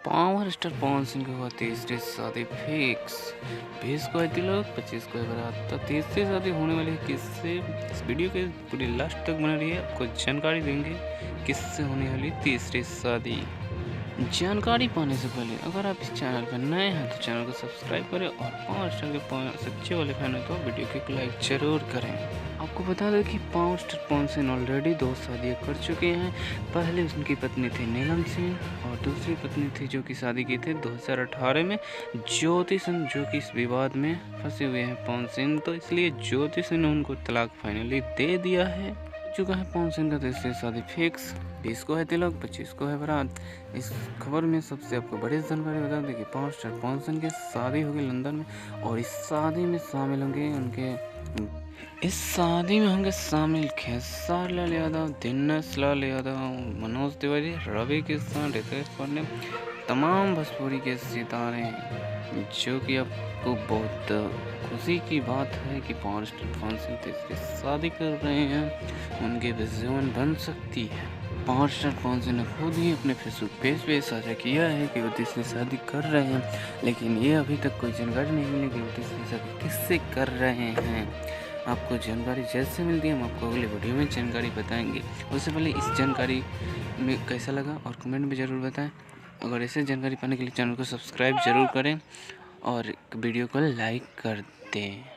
Power star Pawan Singh की हुआ तीसरी शादी फिक्स। 20 को है तिलक, 25 को है बारात। तो तीसरी शादी होने वाली है किससे? इस वीडियो के पूरी लास्ट तक बना रही है, आपको जानकारी देंगे किससे होने वाली तीसरी शादी। जानकारी पाने से पहले अगर आप इस चैनल पर नए हैं तो चैनल को सब्सक्राइब करें और पावर स्टार के सच्चे वाले फैन हैं तो वीडियो को एक लाइक जरूर करें। आपको बता दें कि power star Pawan Singh already 2 शादियाँ कर चुके हैं। पहले उनकी पत्नी थी नीलम सिंह और दूसरी पत्नी थी जो कि शादी की थी 2018 में ज्योति सिंह, जो कि इस विवाद में फंसे हुए हैं पवन सिंह, तो इसलिए ज्योति सिंह ने उनको तलाक फाइनली दे दिया है। चुका है पवन सिंह का तीसरी शादी फिक्स। 20 को है तिलक, 25 को है बारात। इस खबर में सबसे आपको बड़ी जानकारी बता दें कि पावर स्टार पवन सिंह की शादी होगी लंदन में और इस शादी में शामिल होंगे खेसारी लाल यादव, दिनेश लाल यादव, मनोज तिवारी, रवि किशन, रितेश पांडे, तमाम भोजपुरी के सितारे, जो कि आपको बहुत खुशी की बात है कि पावर स्टार पवन सिंह तीसरी शादी कर रहे हैं, उनके भी जीवन बन सकती है। पावर स्टार पवन सिंह ने खुद ही अपने फेसबुक पेज पे साझा किया है कि वो तीसरी शादी कर रहे हैं, लेकिन ये अभी तक कोई जानकारी नहीं मिली कि वो तीसरी शादी किससे कर रहे हैं। आपको जानकारी जैसे मिलती है हम आपको अगले वीडियो में जानकारी बताएंगे। उससे पहले इस जानकारी में कैसा लगा और कमेंट में ज़रूर बताएं। अगर ऐसे जानकारी पाने के लिए चैनल को सब्सक्राइब जरूर करें और वीडियो को लाइक कर दें।